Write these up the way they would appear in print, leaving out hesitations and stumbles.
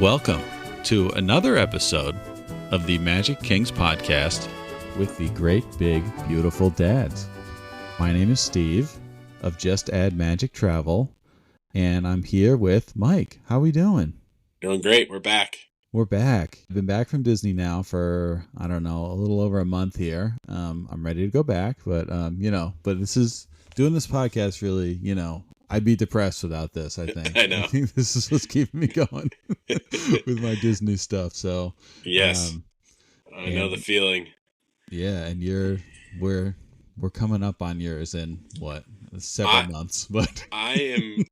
Welcome to another episode of the Magic Kings podcast with the great, big, beautiful dads. My name is Steve of Just Add Magic Travel, and I'm here with Mike. How we doing? Doing great. We're back. We're back. I've been back from Disney now for, I don't know, a little over a month here. I'm ready to go back, but, but doing this podcast really, I'd be depressed without this, I think. I know. I think this is what's keeping me going with my Disney stuff. So yes, I know the feeling. Yeah, and we're coming up on yours in what, several months, but I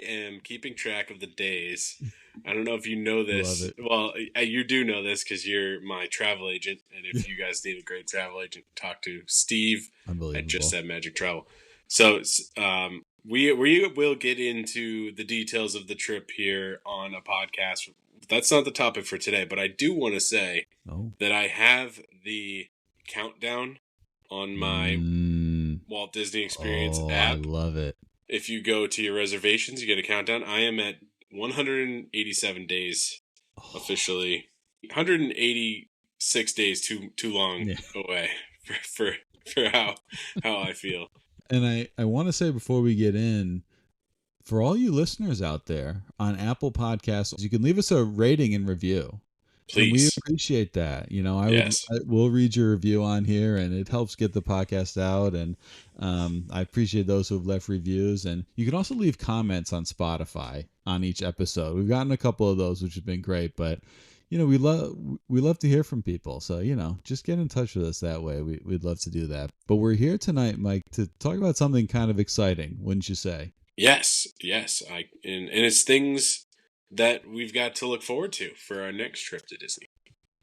am keeping track of the days. I don't know if you know this. Love it. Well, you do know this because you're my travel agent, and if you guys need a great travel agent, talk to Steve at Just Add Magic Travel. So, we will get into the details of the trip here on a podcast. That's not the topic for today, but I do want to say that I have the countdown on my Walt Disney Experience app. I love it. If you go to your reservations, you get a countdown. I am at 187 days officially. 186 days too long away for how I feel. And I want to say before we get in, for all you listeners out there on Apple Podcasts, you can leave us a rating and review. Please. And we appreciate that. We'll read your review on here, and it helps get the podcast out. And I appreciate those who have left reviews. And you can also leave comments on Spotify on each episode. We've gotten a couple of those, which have been great. But we love to hear from people. So, just get in touch with us that way. We'd love to do that. But we're here tonight, Mike, to talk about something kind of exciting, wouldn't you say? Yes. And it's things that we've got to look forward to for our next trip to Disney.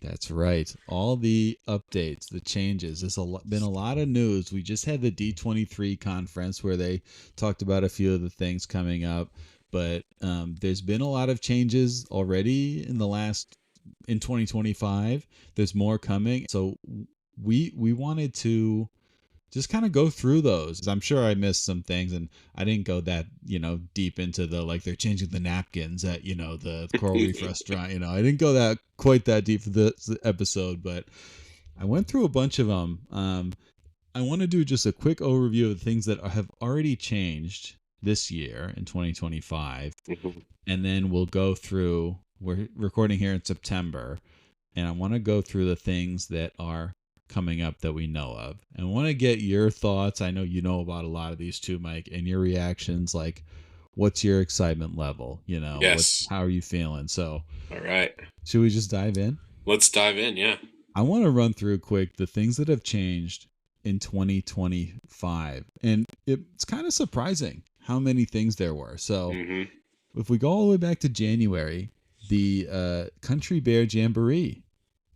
That's right. All the updates, the changes. There's been a lot of news. We just had the D23 conference where they talked about a few of the things coming up. But there's been a lot of changes already in 2025. There's more coming. So we wanted to just kind of go through those. I'm sure I missed some things, and I didn't go that, deep into they're changing the napkins at, the Coral Reef restaurant. I didn't go quite that deep for this episode, but I went through a bunch of them. I want to do just a quick overview of the things that have already changed this year in 2025. And then we'll go through, we're recording here in September, and I want to go through the things that are coming up that we know of, and I want to get your thoughts. I know you know about a lot of these too, Mike, and your reactions. Like, what's your excitement level? Yes. How are you feeling? So, all right, should we just dive in? Let's dive in. Yeah, I want to run through quick the things that have changed in 2025, and it's kind of surprising how many things there were. So, if we go all the way back to January, the Country Bear Jamboree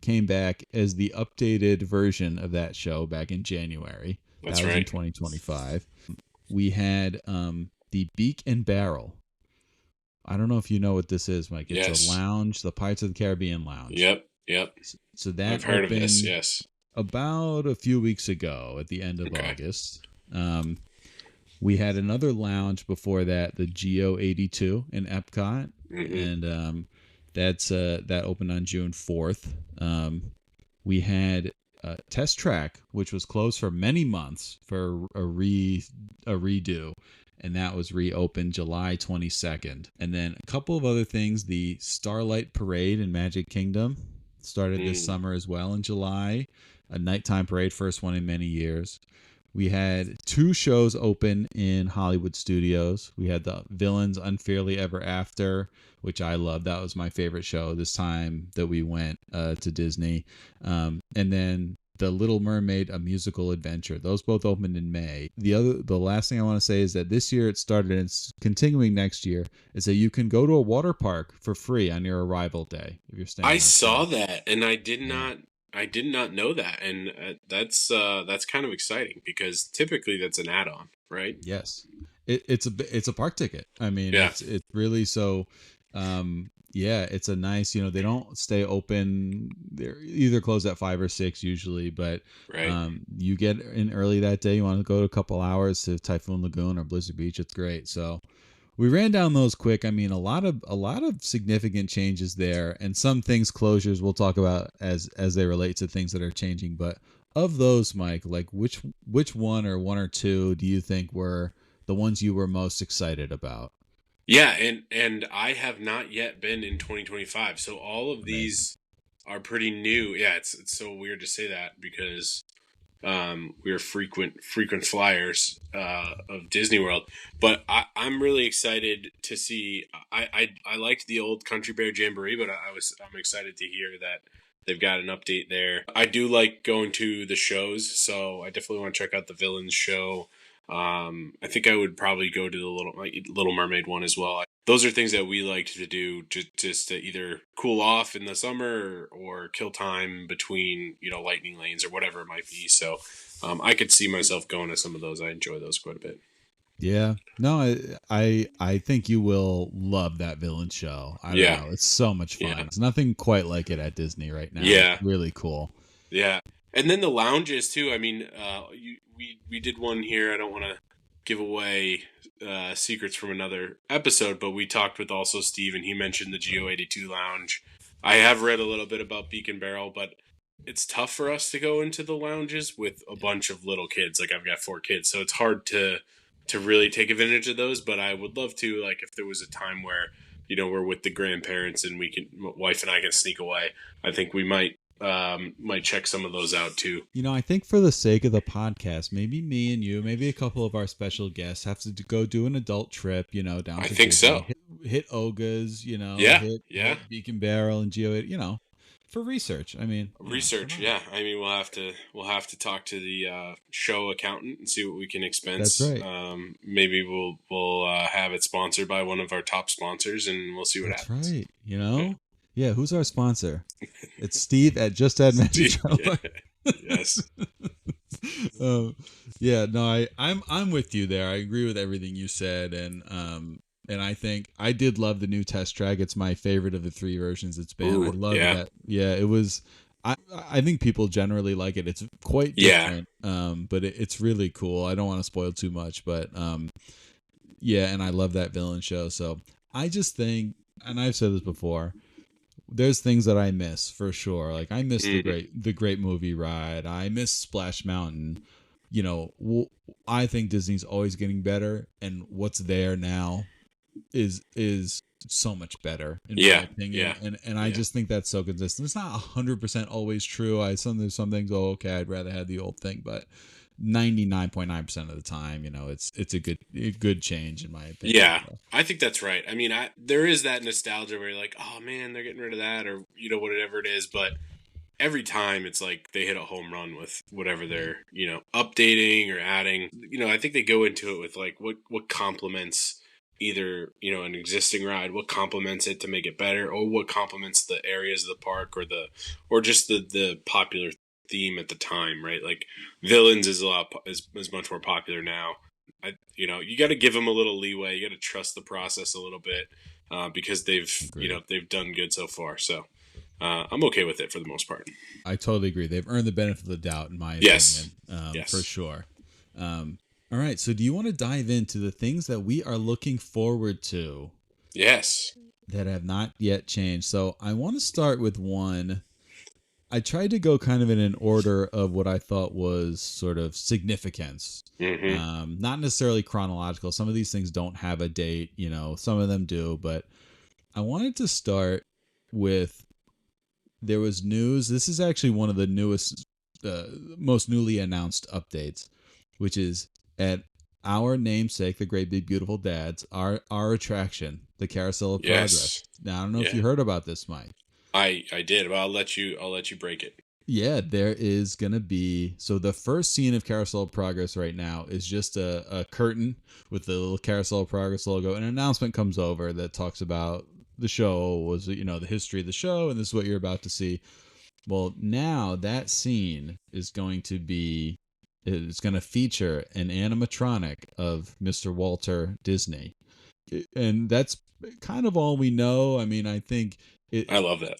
came back as the updated version of that show back in January. That's that was right. In 2025. We had the Beak and Barrel. I don't know if you know what this is, Mike. It's a lounge, the Pirates of the Caribbean lounge. Yep. So that I've heard of this, yes. About a few weeks ago at the end of August. We had another lounge before that, the Geo 82 in Epcot. And that opened on June 4th. We had Test Track, which was closed for many months for a redo, and that was reopened July 22nd. And then a couple of other things. The Starlight Parade in Magic Kingdom started this summer as well in July. A nighttime parade, first one in many years. We had 2 shows open in Hollywood Studios. We had the Villains Unfairly Ever After, which I loved. That was my favorite show this time that we went to Disney. And then The Little Mermaid, A Musical Adventure. Those both opened in May. The last thing I want to say is that this year it started, and it's continuing next year, is that you can go to a water park for free on your arrival day if you're staying. I saw that, and I did not know that, and that's kind of exciting because typically that's an add-on, right? Yes, it's a park ticket. I mean, it's really so. It's a nice. They don't stay open. They're either closed at 5 or 6 usually, but you get in early that day. You want to go to a couple hours to Typhoon Lagoon or Blizzard Beach. It's great. So we ran down those quick. I mean, a lot of significant changes there, and some things closures we'll talk about as they relate to things that are changing. But of those, Mike, like which one or two do you think were the ones you were most excited about? Yeah, and I have not yet been in 2025, so all of Amazing. these are pretty new. Yeah, it's so weird to say that because we're frequent flyers of Disney World, but I'm really excited to see. I liked the old Country Bear Jamboree, but I'm excited to hear that they've got an update there. I do like going to the shows, so I definitely want to check out the Villains show. I think I would probably go to the Little Mermaid one as well. Those are things that we like to do just to either cool off in the summer or kill time between lightning lanes or whatever it might be. So I could see myself going to some of those. I enjoy those quite a bit. Yeah. No, I think you will love that villain show. I don't Yeah. know. It's so much fun. Yeah. There's nothing quite like it at Disney right now. Yeah. It's really cool. Yeah. And then the lounges too. I mean, we did one here. I don't want to give away secrets from another episode, but we talked with also Steve, and he mentioned the Geo82 lounge. I have read a little bit about Beacon Barrel, but it's tough for us to go into the lounges with a bunch of little kids. Like I've got 4 kids, so it's hard to really take advantage of those. But I would love to, like, if there was a time where we're with the grandparents and my wife and I can sneak away. I think we might check some of those out too. I think for the sake of the podcast, maybe me and you, maybe a couple of our special guests have to go do an adult trip, down to I think Disney, so. hit Oga's, Yeah. hit Beacon Barrel and Geo, for research. I mean, research. Yeah. I mean, we'll have to talk to the show accountant and see what we can expense. That's right. Maybe we'll have it sponsored by one of our top sponsors, and we'll see what happens. That's right. Yeah, who's our sponsor? It's Steve at Just Add Magic Travel. Yes. Yeah, no, I'm with you there. I agree with everything you said, and I think I did love the new test track. It's my favorite of the 3 versions it's been. I love that. Yeah, it was. I think people generally like it. It's quite different, but it's really cool. I don't want to spoil too much, but yeah, and I love that villain show. So I just think, and I've said this before, there's things that I miss for sure. Like I miss the great movie ride. I miss Splash Mountain. I think Disney's always getting better, and what's there now is so much better in my opinion. And I just think that's so consistent. It's not 100% always true. There's some things. Oh, okay, I'd rather have the old thing, but 99.9% of the time, it's a good change in my opinion. Yeah, I think that's right. I mean, there is that nostalgia where you're like, oh man, they're getting rid of that, or whatever it is. But every time it's like they hit a home run with whatever they're updating or adding. I think they go into it with like what complements either an existing ride, what complements it to make it better, or what complements the areas of the park or just the popular theme at the time, right? Like Villains is is much more popular now. You got to give them a little leeway. You got to trust the process a little bit because they've they've done good so far. So I'm okay with it for the most part. I totally agree. They've earned the benefit of the doubt in my opinion, yes. For sure. All right. So do you want to dive into the things that we are looking forward to? Yes. That have not yet changed. So I want to start with one. I tried to go kind of in an order of what I thought was sort of significance. Not necessarily chronological. Some of these things don't have a date, some of them do, but I wanted to start with, there was news. This is actually one of the newest, most newly announced updates, which is at our namesake, the Great Big Beautiful Dads, our attraction, the Carousel of Progress. Now, I don't know if you heard about this, Mike. I did, but I'll let you break it. Yeah, there is going to be... So the first scene of Carousel of Progress right now is just a curtain with the little Carousel of Progress logo. An announcement comes over that talks about the show, the history of the show, and this is what you're about to see. Well, now that scene is going to be... It's going to feature an animatronic of Mr. Walter Disney. And that's kind of all we know. I mean, I think... I love that.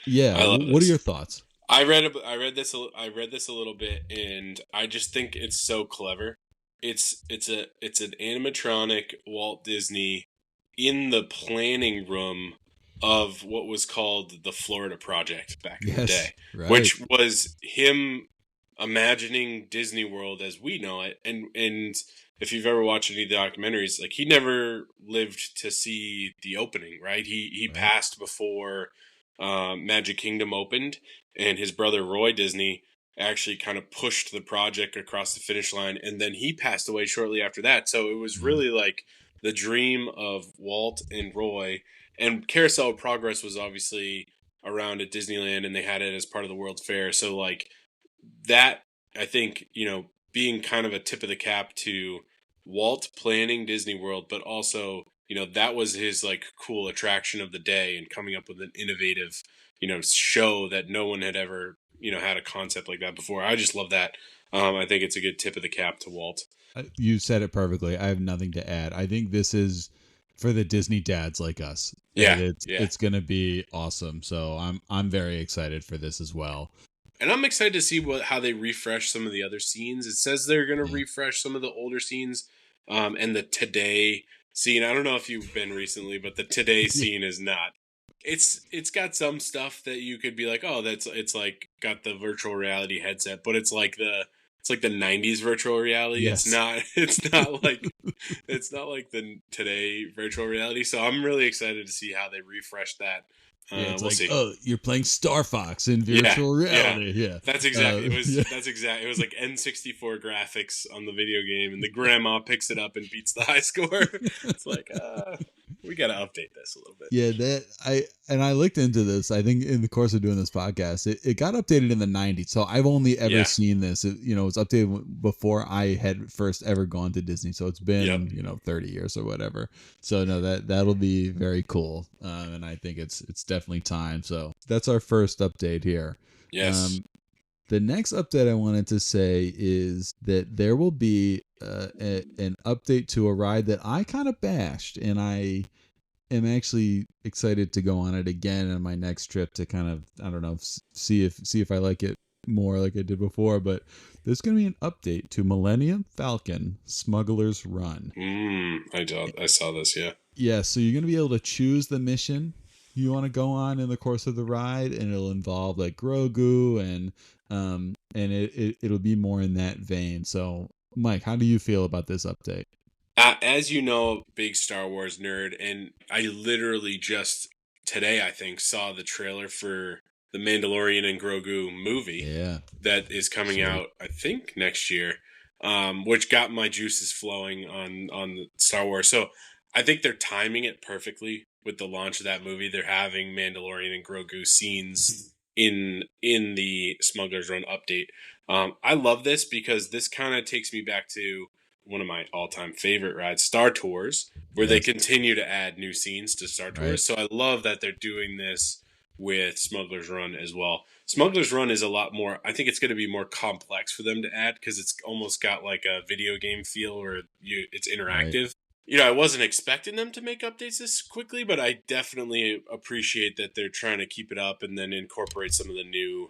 Yeah. What are your thoughts? I read this a little bit, and I just think it's so clever. It's an animatronic Walt Disney in the planning room of what was called the Florida Project back in the day, right. which was him imagining Disney World as we know it. And if you've ever watched any of the documentaries, like he never lived to see the opening, right? He Right. passed before Magic Kingdom opened, and his brother Roy Disney actually kind of pushed the project across the finish line, and then he passed away shortly after that. So it was really like the dream of Walt and Roy. And Carousel of Progress was obviously around at Disneyland, and they had it as part of the World Fair. So like that, I think, being kind of a tip of the cap to Walt planning Disney World, but also, that was his like cool attraction of the day, and coming up with an innovative, show that no one had ever, had a concept like that before. I just love that. I think it's a good tip of the cap to Walt. You said it perfectly. I have nothing to add. I think this is for the Disney dads like us. Yeah, And yeah. it's going to be awesome. So I'm very excited for this as well. And I'm excited to see how they refresh some of the other scenes. It says they're going to refresh some of the older scenes, and the Today scene. I don't know if you've been recently, but the Today scene is not. It's got some stuff that you could be like, oh, it's like got the virtual reality headset, but it's like the 90s virtual reality. Yes. It's not like the Today virtual reality. So I'm really excited to see how they refresh that. It's we'll like, see. oh, you're playing Star Fox in virtual reality. Yeah. That's exactly. It was like N64 graphics on the video game, and the grandma picks it up and beats the high score. It's like, we got to update this a little bit. Yeah, I looked into this. I think in the course of doing this podcast, it got updated in the 90s. So I've only ever seen this. It was updated before I had first ever gone to Disney. So it's been 30 years or whatever. So no, that'll be very cool. And I think it's definitely time. So that's our first update here. Yes. The next update I wanted to say is that there will be an update to a ride that I kind of bashed, and I am actually excited to go on it again on my next trip to kind of, I don't know, see if I like it more like I did before. But there's going to be an update to Millennium Falcon Smuggler's Run. I saw this, yeah. Yeah, so you're going to be able to choose the mission you want to go on in the course of the ride, and it'll involve like Grogu, and it'll be more in that vein. So Mike, how do you feel about this update? As you know, big Star Wars nerd, and I literally just today, I think, saw the trailer for the Mandalorian and Grogu movie that is coming out, I think, next year, which got my juices flowing on Star Wars. So I think they're timing it perfectly with the launch of that movie. They're having Mandalorian and Grogu scenes in the Smuggler's Run update. I love this because this kind of takes me back to one of my all-time favorite rides, Star Tours, where they continue to add new scenes to Star Tours. Right. So I love that they're doing this with Smuggler's Run as well. Smuggler's Run is a lot more, I think it's going to be more complex for them to add because it's almost got like a video game feel where it's interactive. Right. I wasn't expecting them to make updates this quickly, but I definitely appreciate that they're trying to keep it up and then incorporate some of the new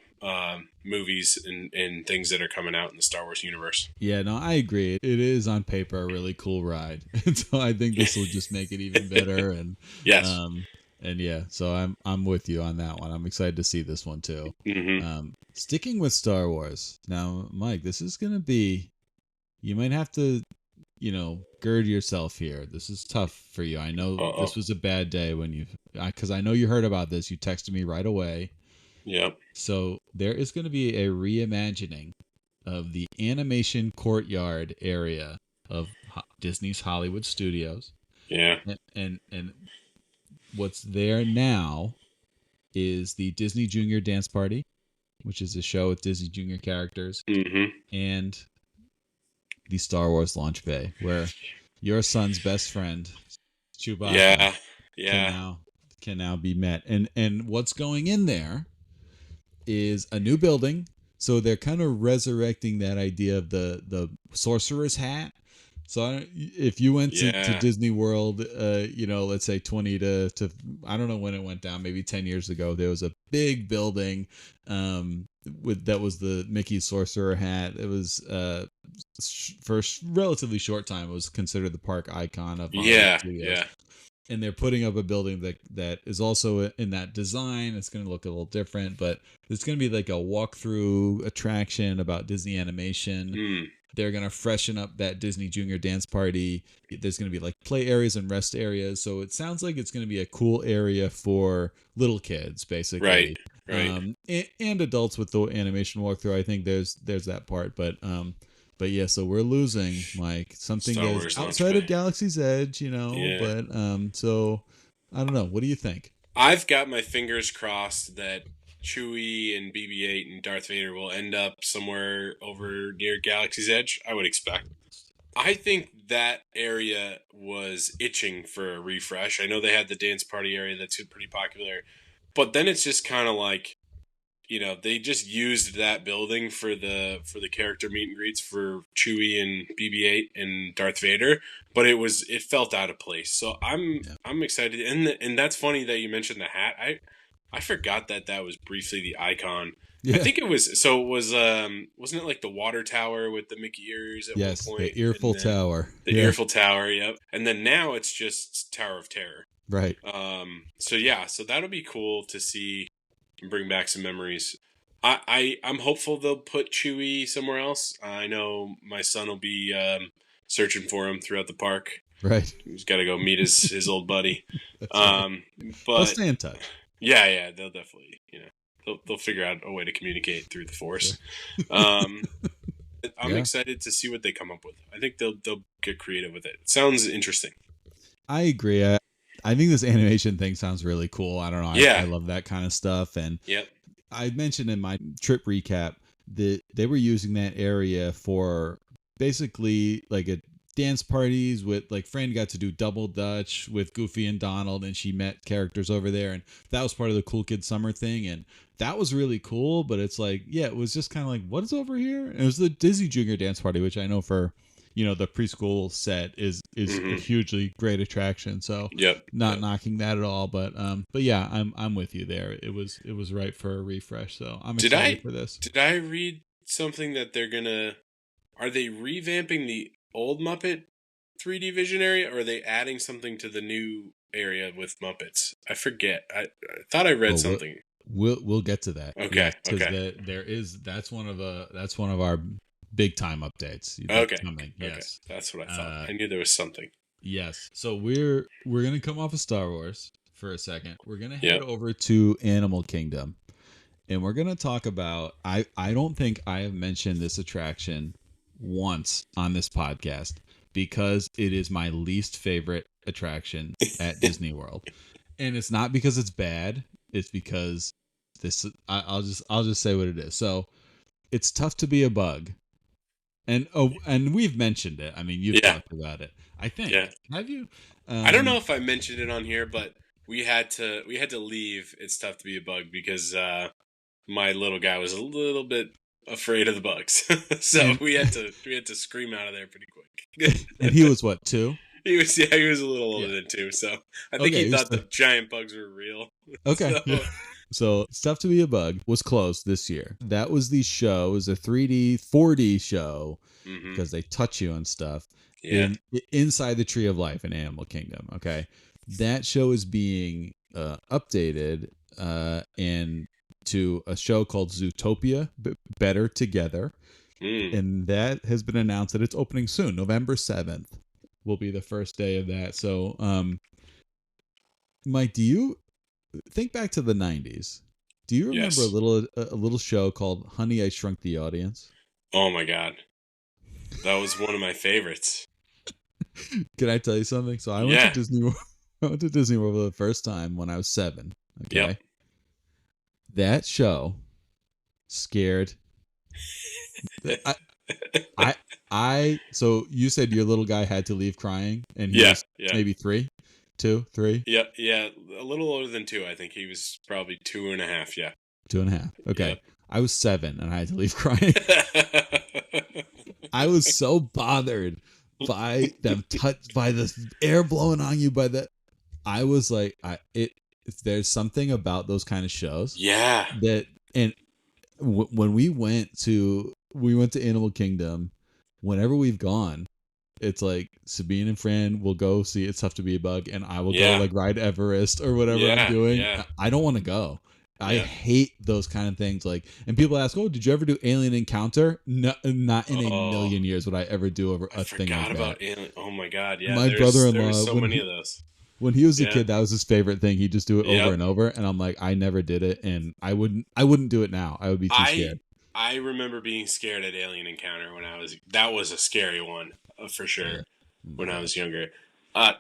movies and things that are coming out in the Star Wars universe. Yeah, no, I agree. It is on paper a really cool ride. So I think this will just make it even better. And yes. And yeah, so I'm with you on that one. I'm excited to see this one too. Mm-hmm. Sticking with Star Wars. Now, Mike, this is going to be, you might have to, gird yourself here. This is tough for you. I know this was a bad day when because I know you heard about this. You texted me right away. Yep. So there is going to be a reimagining of the animation courtyard area of Disney's Hollywood Studios. Yeah. And what's there now is the Disney Junior Dance Party, which is a show with Disney Junior characters, and the Star Wars launch bay, where your son's best friend, Chewbacca, can now be met. And what's going in there is a new building. So they're kind of resurrecting that idea of the sorcerer's hat. So if you went to Disney World, let's say 20 to I don't know when it went down, maybe 10 years ago, there was a big building that was the Mickey sorcerer hat. It was for a relatively short time, it was considered the park icon of Hollywood Studios. and they're putting up a building that is also in that design. It's going to look a little different, but it's going to be like a walkthrough attraction about Disney animation. Mm. They're going to freshen up that Disney Junior Dance Party. There's going to be like play areas and rest areas. So it sounds like it's going to be a cool area for little kids, basically. Right. And adults with the animation walkthrough. I think there's that part. But yeah, so we're losing, Mike, something that's outside of Galaxy's Edge, Yeah. But so I don't know. What do you think? I've got my fingers crossed that Chewie and BB-8 and Darth Vader will end up somewhere over near Galaxy's Edge, I would expect. I think that area was itching for a refresh. I know they had the dance party area that's pretty popular, but then it's just kind of like, they just used that building for the character meet and greets for Chewie and BB-8 and Darth Vader, but it felt out of place. So I'm excited, and that's funny that you mentioned the hat. I forgot that was briefly the icon. Yeah. I think it was. So it was. Wasn't it like the water tower with the Mickey ears at one point? Yes, the Earful Tower. The Earful Tower. Yep. And then now it's just Tower of Terror. Right. So that'll be cool to see and bring back some memories. I'm hopeful they'll put Chewie somewhere else. I know my son will be searching for him throughout the park. Right. He's got to go meet his old buddy. Right. But they'll stay in touch. Yeah, they'll definitely, they'll figure out a way to communicate through the Force. Sure. I'm excited to see what they come up with. I think they'll get creative with it. It sounds interesting. I agree. I think this animation thing sounds really cool. I don't know. Yeah. I love that kind of stuff. And yep. I mentioned in my trip recap that they were using that area for basically like a dance parties with, like, Fran got to do double dutch with Goofy and Donald, and she met characters over there, and that was part of the Cool Kid Summer thing, and that was really cool. But it's like, yeah, it was just kind of like, what is over here? And it was the Disney Junior Dance Party, which I know for the preschool set is a hugely great attraction. So not knocking that at all, but yeah, I'm with you there. It was right for a refresh. So I'm excited for this. Did I read something that are they revamping the old Muppet 3D Vision area, or are they adding something to the new area with Muppets? I forget. I thought I read something. We'll get to that. Okay. Because that's one of our big time updates. Okay. Coming. Yes. Okay. That's what I thought. I knew there was something. Yes. So we're gonna come off of Star Wars for a second. We're gonna head over to Animal Kingdom, and we're gonna talk about. I don't think I have mentioned this attraction once on this podcast because it is my least favorite attraction at Disney World, and it's not because it's bad. It's because I'll just say what it is. So it's Tough to Be a Bug. And we've mentioned it. I mean, you've talked about it, I think. Yeah. Have you? I don't know if I mentioned it on here, but we had to leave It's Tough to Be a Bug because my little guy was a little bit afraid of the bugs. So we had to scream out of there pretty quick. And he was what, 2? He was a little older than 2, so I think he thought the giant bugs were real. Okay. So Stuff to Be a Bug was closed this year. That was the show. It was a 3D, 4D show because they touch you and stuff. Yeah. Inside the Tree of Life in Animal Kingdom. Okay. That show is being updated and to a show called Zootopia, Better Together. And that has been announced that it's opening soon. November 7th will be the first day of that. So, Mike, do you think back to the 90s? Do you remember a little show called Honey, I Shrunk the Audience? Oh my God. That was one of my favorites. Can I tell you something? So I went to Disney World. I went to Disney World for the first time when I was 7. Okay. Yep. That show scared. So you said your little guy had to leave crying, and he was maybe 3, 2, 3. Yeah, a little older than 2. I think he was probably 2.5. Yeah, 2.5. Okay, yep. I was 7, and I had to leave crying. I was so bothered by them by the air blowing on you. I was like, there's something about those kind of shows. Yeah. When we went to Animal Kingdom, whenever we've gone, it's like Sabine and Fran will go see It's Tough to Be a Bug, and I will Yeah. go like ride Everest or whatever I'm Yeah. doing. Yeah. I don't want to go. I Yeah. hate those kind of things. Like, and people ask, "Oh, did you ever do Alien Encounter?" No, not in a Oh, million years would I ever do I a thing like forgot that. about Alien. Oh my God. Yeah. My There's brother-in-law, so many of those. when he was a Yeah. kid, that was his favorite thing. He'd just do it over Yep. and over, and I'm like, I never did it, and I wouldn't do it now. I would be too I scared. I remember being scared at Alien Encounter that was a scary one for sure Yeah. when I Yeah. was younger.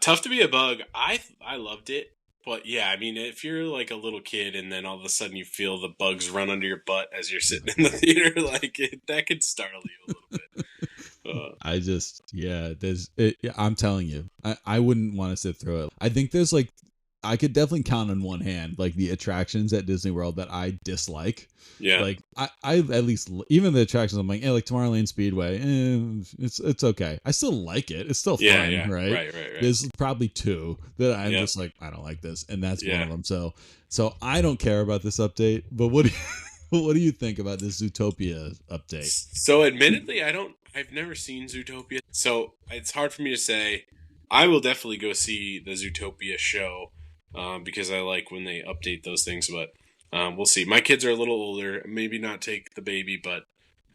Tough to Be a Bug. I loved it, but yeah, I mean, if you're like a little kid and then all of a sudden you feel the bugs run under your butt as you're sitting in the theater, like that could startle you a little bit. I'm telling you, I wouldn't want to sit through it. I think there's like, I could definitely count on one hand, like the attractions at Disney World that I dislike. Yeah. Like I at least, even the attractions, I'm like, like Tomorrowland Speedway, it's okay. I still like it. It's still Yeah. fun, Yeah. right? Right. There's probably two that I'm Yep. just like, I don't like this, and that's one Yeah. of them. So I don't care about this update. But what do what do you think about this Zootopia update? So, admittedly, I've never seen Zootopia, so it's hard for me to say. I will definitely go see the Zootopia show because I like when they update those things. But we'll see. My kids are a little older. Maybe not take the baby, but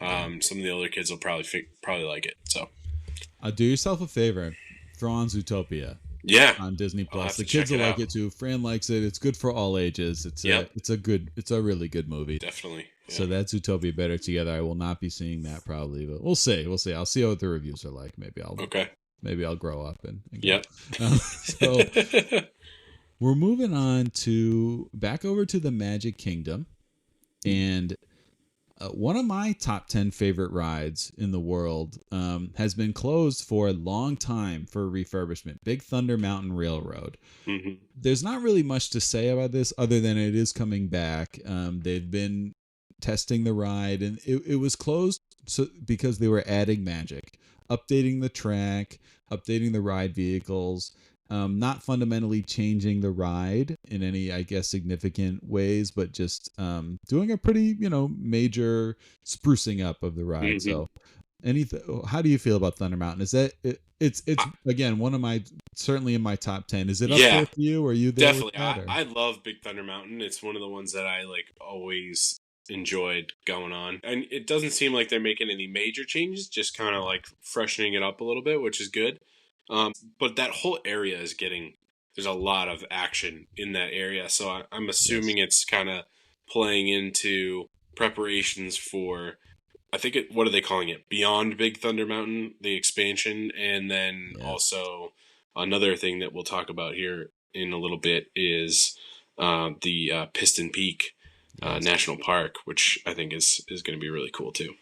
some of the older kids will probably like it. So, Do yourself a favor, throw on Zootopia yeah, on Disney I'll have Plus. The to kids check will it like out. it too. Fran likes it. It's good for all ages. Yep. It's a really good movie. Definitely. Yeah. So that Zootopia better together. I will not be seeing that probably, but we'll see. I'll see what the reviews are like. Okay. Maybe I'll grow up and go. Yep. So we're moving on to back over to the Magic Kingdom, and one of my top 10 favorite rides in the world has been closed for a long time for refurbishment. Big Thunder Mountain Railroad. Mm-hmm. There's not really much to say about this other than it is coming back. They've been testing the ride, and it was closed because they were adding magic, updating the track, updating the ride vehicles, not fundamentally changing the ride in any, I guess, significant ways, but just doing a pretty, major sprucing up of the ride. Mm-hmm. So how do you feel about Thunder Mountain? Is that it's again one of my, certainly in my top 10. Is it up there for you? Are you there? Definitely. I love Big Thunder Mountain. It's one of the ones that I like always enjoyed going on, and it doesn't seem like they're making any major changes, just kind of like freshening it up a little bit, which is good. But that whole area is there's a lot of action in that area, so I'm assuming it's kind of playing into preparations for, I think what are they calling it? Beyond Big Thunder Mountain, the expansion, and then also another thing that we'll talk about here in a little bit is the Piston Peak National Park, which I think is going to be really cool too.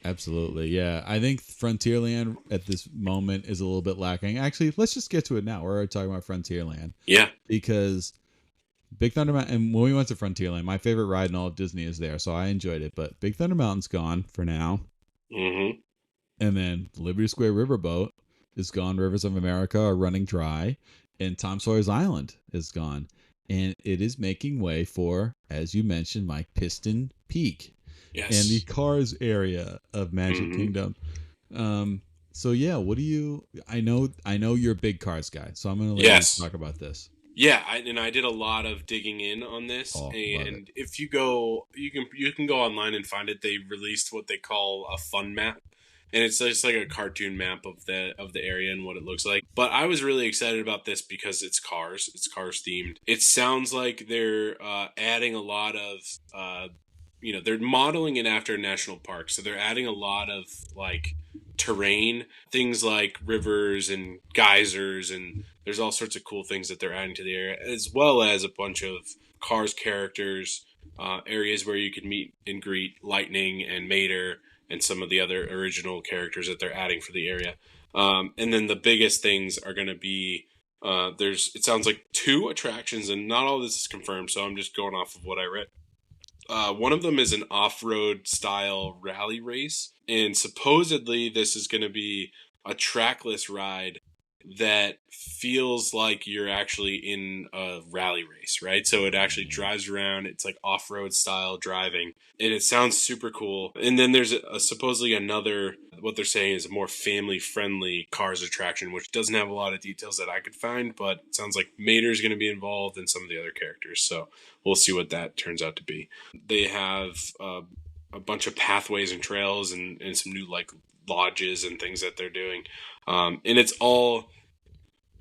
Absolutely, yeah. I think Frontierland at this moment is a little bit lacking. Actually, let's just get to it now. We're already talking about Frontierland. Yeah. Because Big Thunder Mountain, and when we went to Frontierland, my favorite ride in all of Disney is there, so I enjoyed it. But Big Thunder Mountain's gone for now. Mm-hmm. And then Liberty Square Riverboat is gone. Rivers of America are running dry. And Tom Sawyer's Island is gone. And it is making way for, as you mentioned, Mike, Piston Peak. Yes. And the Cars area of Magic Kingdom. So yeah, what do you? I know you're a big Cars guy, so I'm going to let you talk about this. Yeah, I did a lot of digging in on this, and if you go, you can go online and find it. They released what they call a fun map, and it's just like a cartoon map of the area and what it looks like. But I was really excited about this because it's Cars themed. It sounds like they're adding a lot of they're modeling it after a national park, so they're adding a lot of like terrain, things like rivers and geysers, and there's all sorts of cool things that they're adding to the area, as well as a bunch of Cars characters, areas where you can meet and greet Lightning and Mater and some of the other original characters that they're adding for the area. And then the biggest things are going to be it sounds like 2 attractions, and not all this is confirmed, so I'm just going off of what I read. One of them is an off-road style rally race, and supposedly this is going to be a trackless ride that feels like you're actually in a rally race, right? So it actually drives around. It's like off-road style driving, and it sounds super cool. And then there's supposedly another, what they're saying is a more family-friendly Cars attraction, which doesn't have a lot of details that I could find, but it sounds like Mater's going to be involved and some of the other characters. So we'll see what that turns out to be. They have a bunch of pathways and trails and some new like lodges and things that they're doing. And it's all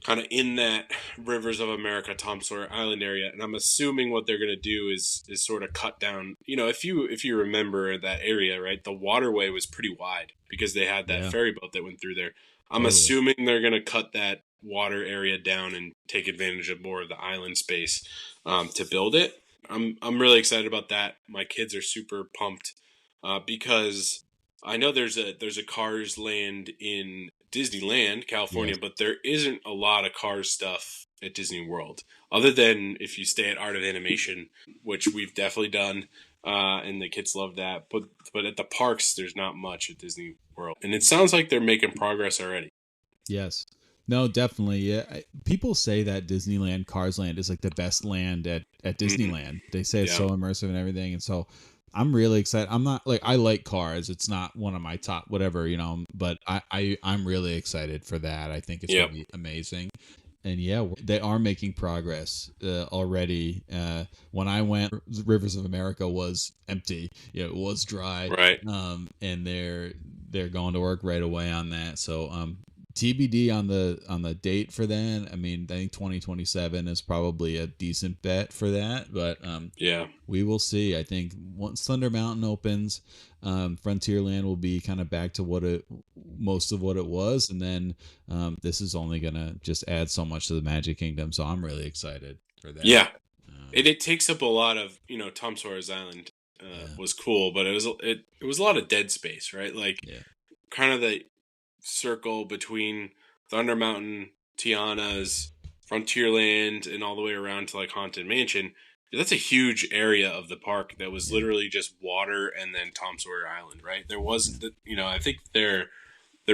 kind of in that Rivers of America, Tom Sawyer Island area. And I'm assuming what they're going to do is sort of cut down. You know, if you remember that area, right, the waterway was pretty wide because they had that ferry boat that went through there. I'm assuming they're going to cut that water area down and take advantage of more of the island space to build it. I'm really excited about that. My kids are super pumped because I know there's a Cars land in Disneyland, California, but there isn't a lot of Cars stuff at Disney World, other than if you stay at Art of Animation, which we've definitely done, and the kids love that. But at the parks, there's not much at Disney World, and it sounds like they're making progress already. Yes. No, definitely. Yeah. People say that Disneyland Cars Land is like the best land at Disneyland. They say it's so immersive and everything. And so I'm really excited. I'm not like, I like Cars. It's not one of my top, whatever, you know, but I'm really excited for that. I think it's going to be amazing. And yeah, they are making progress already. When I went, Rivers of America was empty. Yeah, it was dry. Right. And they're going to work right away on that. So TBD on the date for that. I mean, I think 2027 is probably a decent bet for that, but we will see. I think once Thunder Mountain opens, Frontierland will be kind of back to most of what it was, and then this is only gonna just add so much to the Magic Kingdom. So I'm really excited for that. Yeah, it takes up a lot of, you know, Tom Sawyer's Island was cool, but it was a lot of dead space, right? Like kind of the circle between Thunder Mountain, Tiana's, Frontierland, and all the way around to like Haunted Mansion. That's a huge area of the park that was literally just water and then Tom Sawyer Island, right? There wasn't, you know, I think they're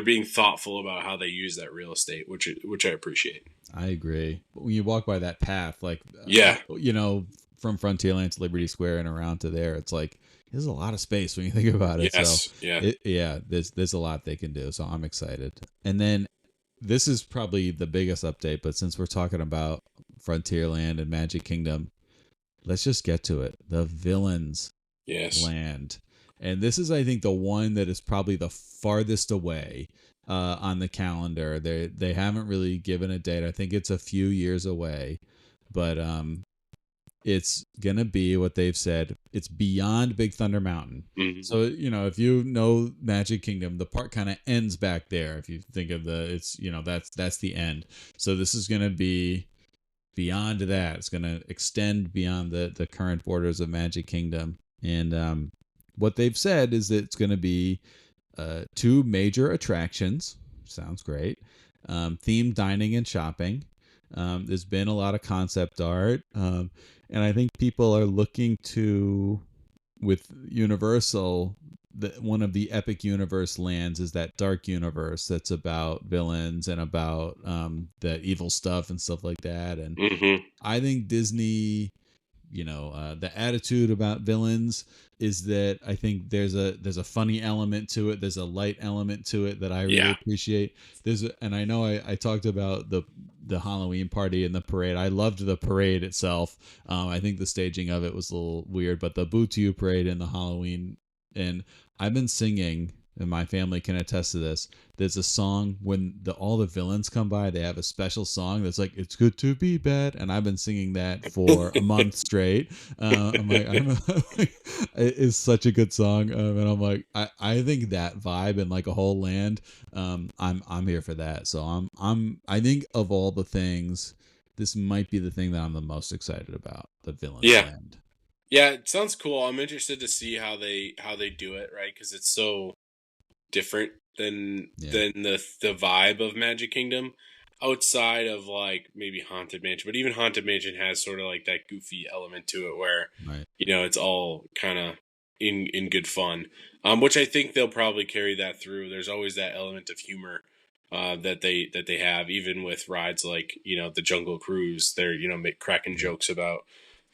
being thoughtful about how they use that real estate, which I appreciate. I agree. When you walk by that path, like you know, from Frontierland to Liberty Square and around to there, it's like there's a lot of space when you think about it. Yes, so there's a lot they can do. So I'm excited. And then this is probably the biggest update, but since we're talking about Frontierland and Magic Kingdom, let's just get to it. The Villains Land. And this is, I think, the one that is probably the farthest away on the calendar. They haven't really given a date. I think it's a few years away, but it's gonna be what they've said. It's beyond Big Thunder Mountain. Mm-hmm. So you know, if you know Magic Kingdom, the park kind of ends back there. If you think of it's you know that's the end. So this is gonna be beyond that. It's gonna extend beyond the current borders of Magic Kingdom. And what they've said is that it's gonna be 2 major attractions. Sounds great. Themed dining and shopping. There's been a lot of concept art. And I think people are looking to, with Universal, one of the Epic Universe lands is that dark universe that's about villains and about the evil stuff and stuff like that. And I think Disney, you know, the attitude about villains is that I think there's a funny element to it. There's a light element to it that I really appreciate. And I know I talked about the Halloween party and the parade. I loved the parade itself. I think the staging of it was a little weird, but the Boo to You parade and the Halloween, and I've been singing, and my family can attest to this. There's a song when all the villains come by. They have a special song that's like, "It's good to be bad," and I've been singing that for a month straight. I'm like, it's such a good song, and I'm like, I think that vibe and like a whole land. I'm here for that. So I think of all the things, this might be the thing that I'm the most excited about. The Villains Land. Yeah, it sounds cool. I'm interested to see how they do it, right? Because it's so different than the vibe of Magic Kingdom, outside of like maybe Haunted Mansion. But even Haunted Mansion has sort of like that goofy element to it, where you know it's all kind of in good fun. Which I think they'll probably carry that through. There's always that element of humor that they have, even with rides like the Jungle Cruise. They're cracking jokes about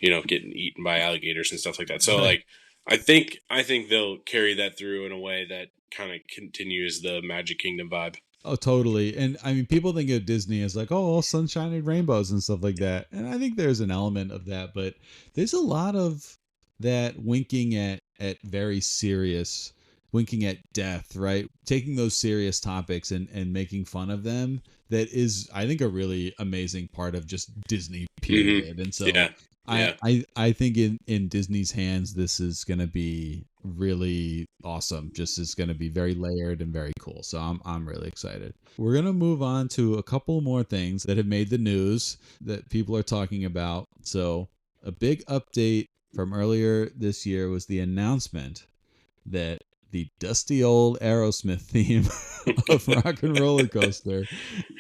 getting eaten by alligators and stuff like that. So like I think they'll carry that through in a way that kind of continues the Magic Kingdom vibe. Oh, totally. And I mean, people think of Disney as like, oh, all sunshine and rainbows and stuff like that. And I think there's an element of that, but there's a lot of that winking at very serious, winking at death, right? Taking those serious topics and making fun of them. That is, I think, a really amazing part of just Disney, period. And so Yeah. I think in Disney's hands, this is going to be really awesome. Just is going to be very layered and very cool. So I'm really excited. We're going to move on to a couple more things that have made the news that people are talking about. So a big update from earlier this year was the announcement that the dusty old Aerosmith theme of Rock and Roller Coaster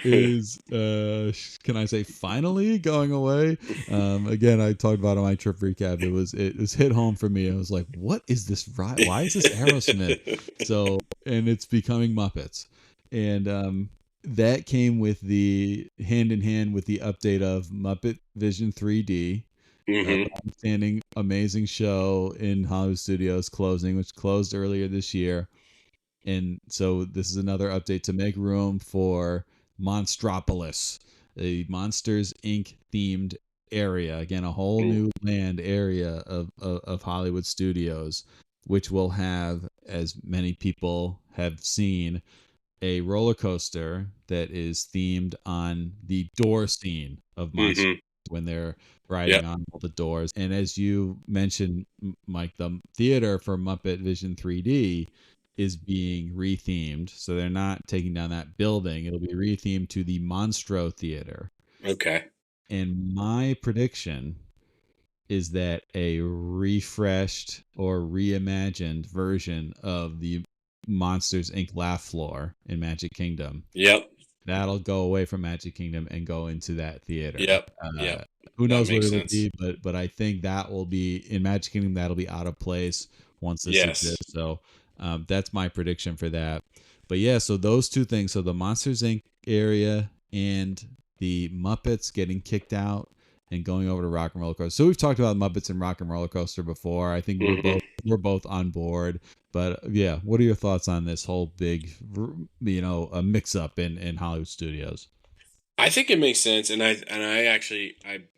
is, can I say, finally going away. Again, I talked about on my trip recap. It was hit home for me. I was like, what is this ride? Why is this Aerosmith? So, and it's becoming Muppets. And that came with the hand in hand with the update of Muppet Vision 3D. Standing amazing show in Hollywood Studios closing, which closed earlier this year. And so this is another update to make room for Monstropolis, a Monsters Inc. themed area. Again, a whole new land area of Hollywood Studios, which will have, as many people have seen, a roller coaster that is themed on the door scene of Monsters when they're riding on all the doors. And as you mentioned, Mike, the theater for Muppet Vision 3D is being rethemed. So they're not taking down that building. It'll be rethemed to the Monstro Theater. Okay. And my prediction is that a refreshed or reimagined version of the Monsters Inc. laugh floor in Magic Kingdom. Yep. That'll go away from Magic Kingdom and go into that theater. Yep. Who knows what it'll be, but I think that will be in Magic Kingdom. That'll be out of place once this exists. So that's my prediction for that. But yeah, so those two things. So the Monsters Inc. area and the Muppets getting kicked out and going over to Rock and Roller Coaster. So we've talked about Muppets and Rock and Roller Coaster before. I think we're both on board. But yeah, what are your thoughts on this whole big, a mix up in Hollywood Studios? I think it makes sense, and I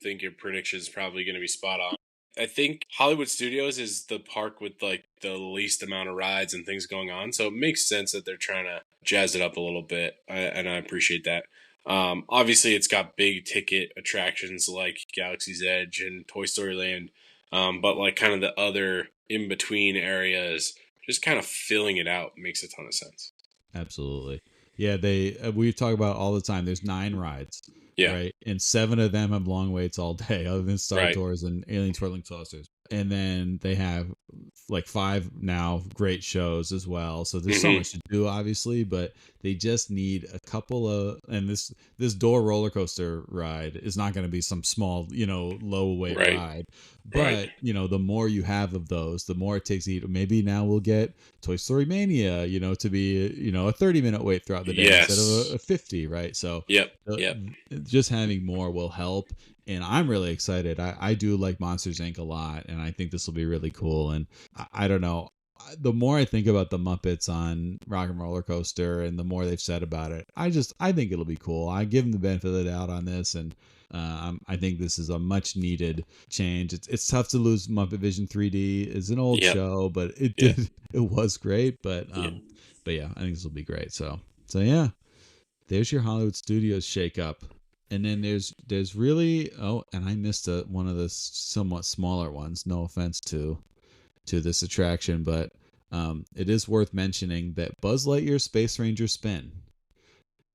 think your prediction is probably going to be spot on. I think Hollywood Studios is the park with like the least amount of rides and things going on, so it makes sense that they're trying to jazz it up a little bit, and I appreciate that. Obviously, it's got big ticket attractions like Galaxy's Edge and Toy Story Land, but like kind of the other in between areas, just kind of filling it out makes a ton of sense. Absolutely. Yeah, we talk about all the time. There's 9 rides, right? And 7 of them have long waits all day, other than Star Tours and Alien Swirling Saucers. And then they have like 5 now great shows as well. So there's so much to do, obviously, but they just need a couple of. And this door roller coaster ride is not going to be some small, low weight ride. But the more you have of those, the more it takes to eat. Maybe now we'll get Toy Story Mania, to be a 30-minute wait throughout the day instead of a 50, right? So just having more will help. And I'm really excited. I do like Monsters Inc. a lot, and I think this will be really cool. And I don't know. The more I think about the Muppets on Rock and Roller Coaster, and the more they've said about it, I think it'll be cool. I give them the benefit of the doubt on this, and I think this is a much needed change. It's tough to lose Muppet Vision 3D. It's an old show, but it was great. But yeah, I think this will be great. So yeah, there's your Hollywood Studios shakeup. And then there's really and I missed one of the somewhat smaller ones. No offense to this attraction, but it is worth mentioning that Buzz Lightyear Space Ranger Spin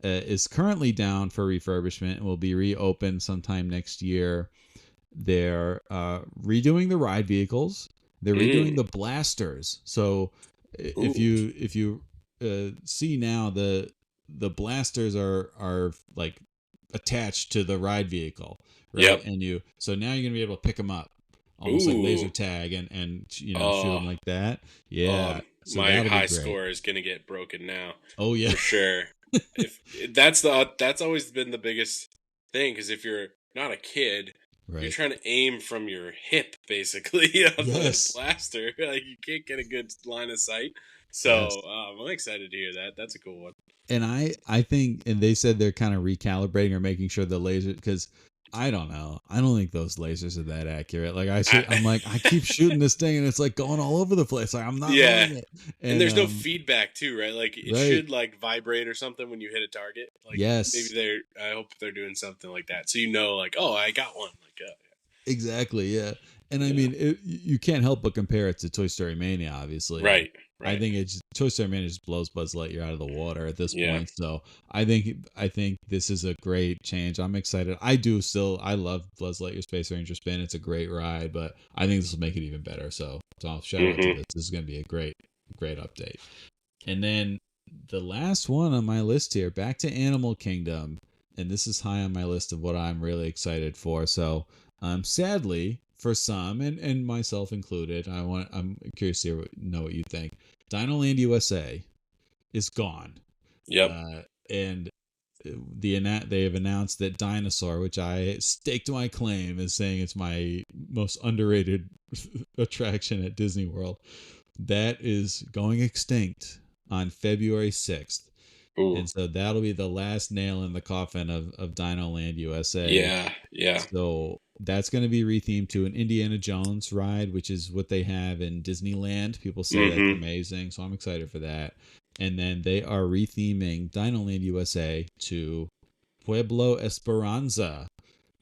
is currently down for refurbishment and will be reopened sometime next year. They're redoing the ride vehicles. They're redoing the blasters. So if you see now, the blasters are like attached to the ride vehicle, right? And so now you're gonna be able to pick them up, almost like laser tag, and shoot them like that. Yeah, so my high score is gonna get broken now. Oh yeah, for sure. if that's always been the biggest thing, because if you're not a kid, you're Right. trying to aim from your hip basically on the Yes. blaster. Like you can't get a good line of sight. Yes. So I'm excited to hear that. That's a cool one. And I think, and they said they're kind of recalibrating or making sure the laser, because I don't know, I don't think those lasers are that accurate. Like I'm like, I keep shooting this thing and it's like going all over the place. Like I'm not Yeah. knowing it. And And there's no feedback too, right? Like it right. should like vibrate or something when you hit a target. Like maybe Yes. I hope they're doing something like that, so like, oh, I got one. Like, Exactly. Yeah. And I yeah, mean, you can't help but compare it to Toy Story Mania, obviously. And right, I right, think Toy Story Mania just blows Buzz Lightyear out of the water at this yeah, point. So I think this is a great change. I'm excited. I love Buzz Lightyear Space Ranger Spin. It's a great ride, but I think this will make it even better. So I'll shout out to mm-hmm. this. This is going to be a great update. And then the last one on my list here, back to Animal Kingdom, and this is high on my list of what I'm really excited for. So, sadly for some, and myself included, I'm curious to know what you think. Dinoland USA is gone, Yep. and they have announced that Dinosaur, which I staked my claim as saying it's my most underrated attraction at Disney World, that is going extinct on February 6th. Ooh. And so that'll be the last nail in the coffin of Dinoland USA. Yeah, yeah. So that's going to be rethemed to an Indiana Jones ride, which is what they have in Disneyland. People say that's Mm-hmm. amazing. So I'm excited for that. And then they are retheming Dinoland USA to Pueblo Esperanza,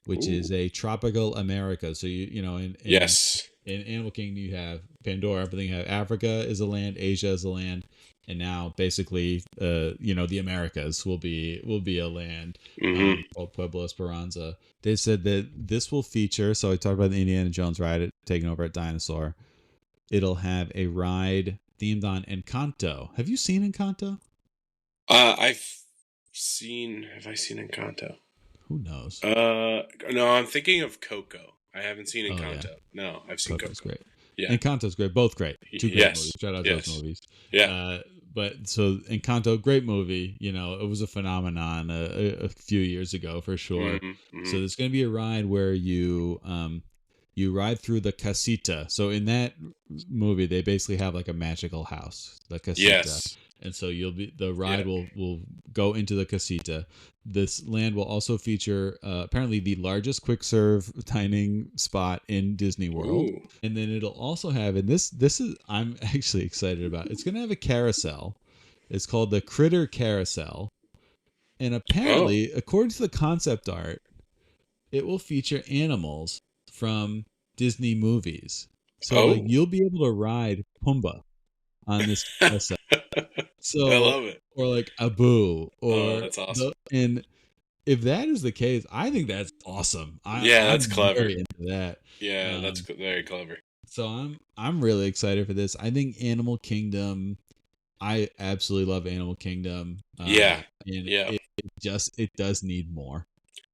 which Ooh. is a tropical America. So Yes. in Animal Kingdom you have Pandora, but then you have Africa is a land, Asia is a land, and now basically the Americas will be a land Mm-hmm. called Pueblo Esperanza. They said that this will feature, so I talked about the Indiana Jones ride taking over at Dinosaur. It'll have a ride themed on Encanto. Have you seen Encanto? I've seen. Have I seen Encanto? Who knows? No, I'm thinking of Coco. I haven't seen Oh yeah, Encanto. No, I've seen Coco's Coco. great. Yeah. Encanto's great. Both great. Two great movies. Yes. Shout out to those Yes. movies. Yeah. But so Encanto, great movie. It was a phenomenon a few years ago for sure. Mm-hmm. Mm-hmm. So there's going to be a ride where you ride through the casita. So in that movie, they basically have like a magical house, the casita. Yes. And so the Yeah. ride will go into the casita. This land will also feature apparently the largest quick serve dining spot in Disney World. Ooh. And then it'll also have, and this is I'm actually excited about. It's going to have a carousel. It's called the Critter Carousel. And Oh. apparently, according to the concept art, it will feature animals from Disney movies. So like Oh. you'll be able to ride Pumbaa on this carousel. I So, love it. or like Abu, Oh, or that's awesome. and if that is the case, I think that's awesome. Yeah, that's I'm clever. very into that. Yeah, that's Um, very clever. so I'm really excited for this. I think Animal Kingdom. I absolutely love Animal Kingdom. Yeah. And Yeah. it does need more.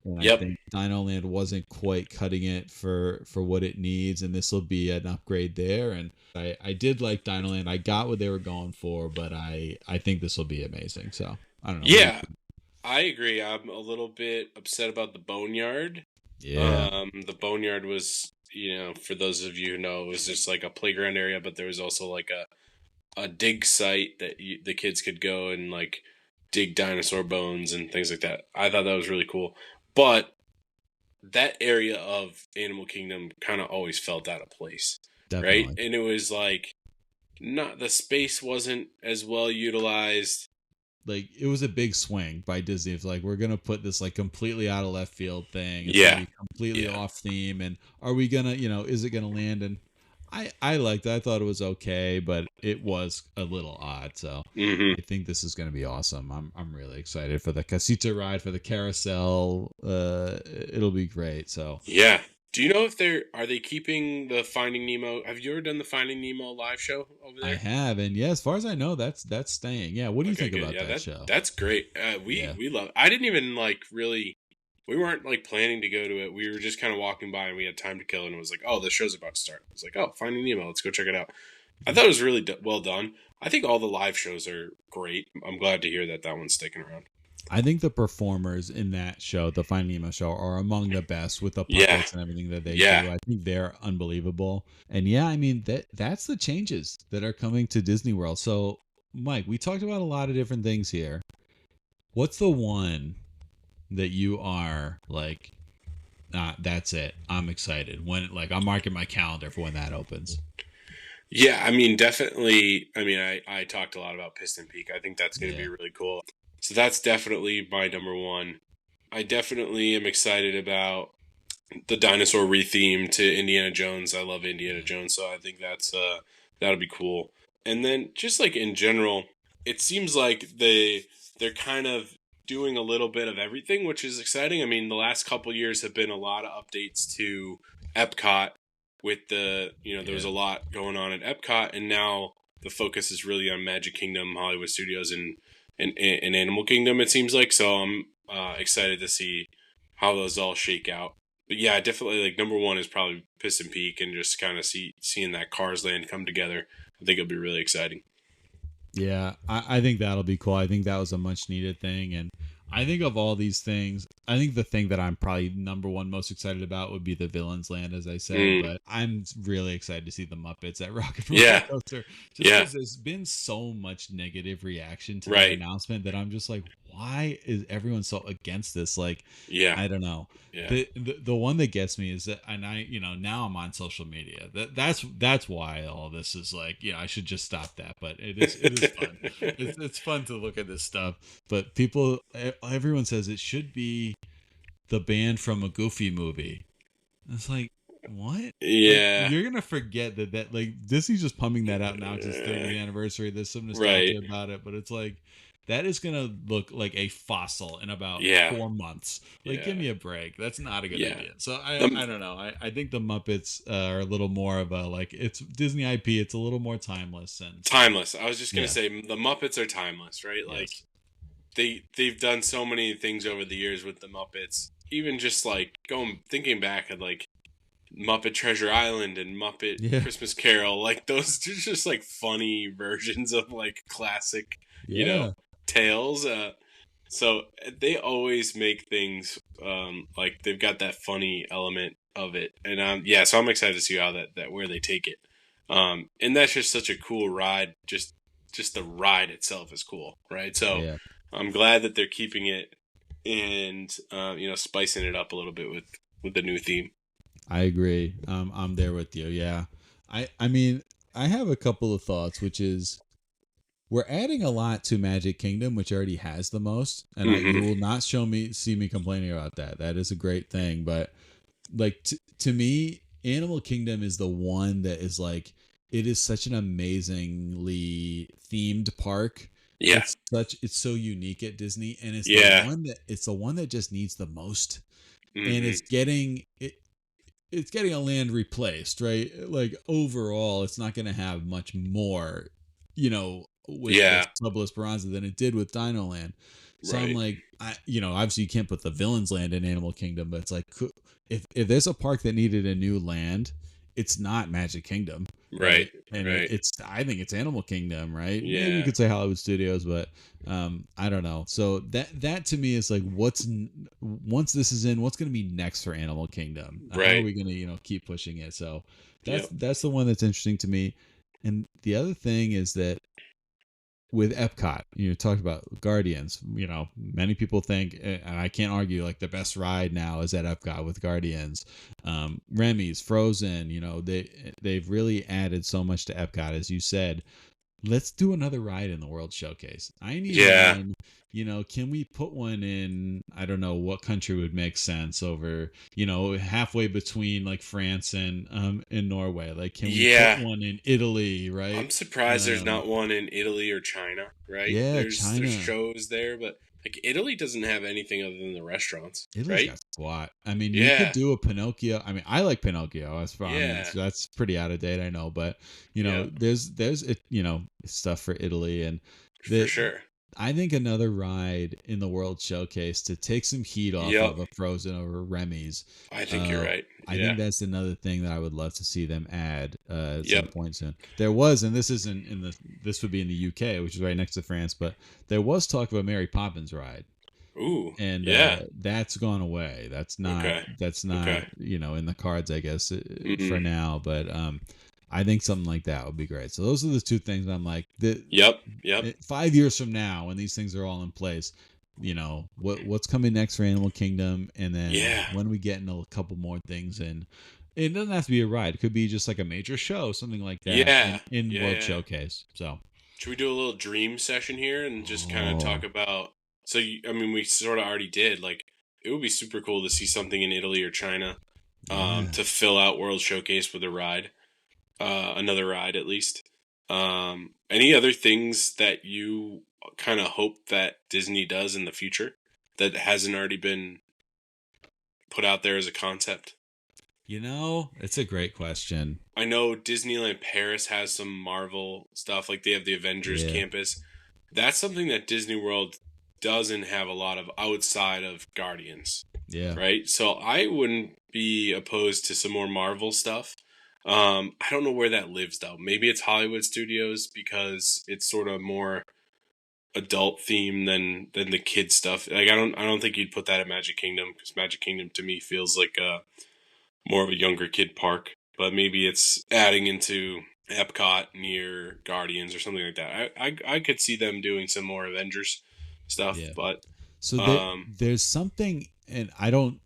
And I Yep. think Dinoland wasn't quite cutting it for what it needs, and this will be an upgrade there. And I did like Dinoland. I got what they were going for, but I think this will be amazing. So I don't know. What do you Yeah, I agree. I'm a little bit upset about the boneyard. Yeah. The boneyard was, for those of you who know, it was just like a playground area, but there was also like a dig site that the kids could go and like dig dinosaur bones and things like that. I thought that was really cool. But that area of Animal Kingdom kind of always felt out of place, right? Definitely. And it was like not the space wasn't as well utilized. Like it was a big swing by Disney. It's like we're gonna put this like completely out of left field thing. It's gonna Yeah, be completely yeah. off theme. And are we gonna, is it gonna land? And I liked it. I thought it was okay, but it was a little odd. So Hmm. I think this is gonna be awesome. I'm really excited for the casita ride, for the carousel. It'll be great. So Yeah. Do you know if are they keeping the Finding Nemo? Have you ever done the Finding Nemo live show over I there? have, and yeah, as far as I know, that's staying. Yeah. What do you Okay, think good. about Yeah, that show? that's great. Yeah. We love. I didn't even like really. We weren't like planning to go to it. We were just kind of walking by and we had time to kill, and it was like, oh, the show's about to start. I was like, oh, Finding Nemo, let's go check it out. I thought it was really well done. I think all the live shows are great. I'm glad to hear that one's sticking around. I think the performers in that show, the Finding Nemo show, are among the best with the Yeah. puppets and everything that they Yeah. do. I think they're unbelievable. And yeah, I mean that's the changes that are coming to Disney World. So, Mike, we talked about a lot of different things here. What's the one that you are like, that's it. I'm excited. When like I'm marking my calendar for when that opens. Yeah, I mean, definitely. I mean, I talked a lot about Piston Peak. I think that's going to be really cool. So that's definitely my number one. I definitely am excited about the dinosaur retheme to Indiana Jones. I love Indiana Jones, so I think that'll be cool. And then just like in general, it seems like they're kind of doing a little bit of everything, which is exciting. I mean, the last couple years have been a lot of updates to Epcot with there was a lot going on at Epcot, and now the focus is really on Magic Kingdom, Hollywood Studios, and Animal Kingdom. It seems like, so I'm excited to see how those all shake out. But yeah, definitely like number one is probably Piston Peak, and just kind of seeing that Cars Land come together. I think it'll be really exciting. Yeah, I think that'll be cool. I think that was a much needed thing. And I think of all these things, I think the thing that I'm probably number one most excited about would be the Villains Land, as I said. But I'm really excited to see the Muppets at Rocket Roller Coaster. Just because there's been so much negative reaction to the announcement that I'm just like, why is everyone so against this? Like, I don't know. Yeah. The one that gets me is that, and now I'm on social media. That's why all this is like, I should just stop that. But it is fun. It's fun to look at this stuff. But everyone says it should be the band from a Goofy movie. It's like, what? Yeah. Like, you're gonna forget that like Disney's just pumping that out now. It's its 30th anniversary. There's some nostalgia about it, but it's like, that is going to look like a fossil in about 4 months. Like, give me a break. That's not a good idea. So I don't know. I think the Muppets are a little more of a, like, it's Disney IP. It's a little more timeless. Timeless. I was just going to say the Muppets are timeless, right? Like, they've done so many things over the years with the Muppets. Even just like thinking back at like Muppet Treasure Island and Muppet Christmas Carol, like those just like funny versions of like classic, tales. So they always make things like they've got that funny element of it, and so I'm excited to see how that where they take it. And that's just such a cool ride. Just the ride itself is cool, right? So I'm glad that they're keeping it and spicing it up a little bit with the new theme. I agree. I'm there with you. Yeah. I mean, I have a couple of thoughts, which is, we're adding a lot to Magic Kingdom, which already has the most, and you will not see me complaining about that. That is a great thing. But like to me, Animal Kingdom is the one that is like, it is such an amazingly themed park. Yeah, it's so unique at Disney, and it's the one that just needs the most, and it's getting a land replaced, right? Like overall, it's not going to have much more, with Pueblo Esperanza than it did with Dinoland. So I'm like, obviously you can't put the Villains Land in Animal Kingdom, but it's like, if there's a park that needed a new land, it's not Magic Kingdom, right? And I think it's Animal Kingdom, right? Yeah, maybe you could say Hollywood Studios, but I don't know. So that to me is like, once this is in, what's going to be next for Animal Kingdom? How are we going to keep pushing it? So that's the one that's interesting to me. And the other thing is that with Epcot, talked about Guardians, many people think, and I can't argue, like the best ride now is at Epcot with Guardians. Remy's, Frozen, they've really added so much to Epcot, as you said. Let's do another ride in the World Showcase. I need one. Can we put one in, I don't know what country would make sense, over, halfway between like France and Norway. Like, can we put one in Italy, right? I'm surprised there's not one in Italy or China, right? Yeah, China. There's shows there, but like Italy doesn't have anything other than the restaurants, Italy's got SWAT. I mean, you could do a Pinocchio. I mean, I like Pinocchio. That's pretty out of date, I know, but there's stuff for Italy, and for sure. I think another ride in the World Showcase to take some heat off Yep. of a Frozen or Remy's. I think you're right. I Yeah. think that's another thing that I would love to see them add at some Yep. point soon. There was, and this isn't in the. This would be in the UK, which is right next to France, but there was talk of a Mary Poppins ride, Ooh. and Yeah. that's gone away. That's not. Okay. That's not. Okay. In the cards, I guess, for Mm-hmm. now. But I think something like that would be great. So those are the two things I'm like. Yep. Yep. 5 years from now, when these things are all in place, what's coming next for Animal Kingdom, and then Yeah. when we get into a couple more things, and it doesn't have to be a ride; it could be just like a major show, something like that, Yeah. in Yeah. World Yeah. Showcase. So, should we do a little dream session here and just kind of Oh. talk about? So, I mean, we sort of already did. Like, it would be super cool to see something in Italy or China, Yeah. to fill out World Showcase with a ride, another ride at least. Any other things that you kind of hope that Disney does in the future that hasn't already been put out there as a concept? It's a great question. I know Disneyland Paris has some Marvel stuff, like they have the Avengers Yeah. campus. That's something that Disney World doesn't have a lot of outside of Guardians, Yeah. right? So I wouldn't be opposed to some more Marvel stuff. I don't know where that lives though. Maybe it's Hollywood Studios because it's sort of more adult theme than the kid stuff. Like I don't think you'd put that at Magic Kingdom because Magic Kingdom to me feels like more of a younger kid park. But maybe it's adding into Epcot near Guardians or something like that. I could see them doing some more Avengers stuff, Yeah. but So there's something, and I don't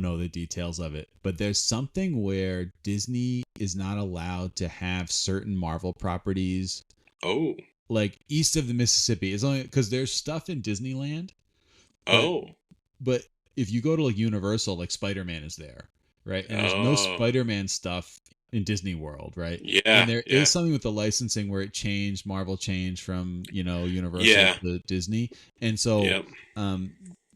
know the details of it, but there's something where Disney is not allowed to have certain Marvel properties oh, like east of the Mississippi. It's only because there's stuff in Disneyland, but oh, but if you go to like Universal, like Spider-Man is there, right? And there's no oh, Spider-Man stuff in Disney World, right? yeah, And there yeah, is something with the licensing where Marvel changed from, Universal yeah, to Disney. And so yep,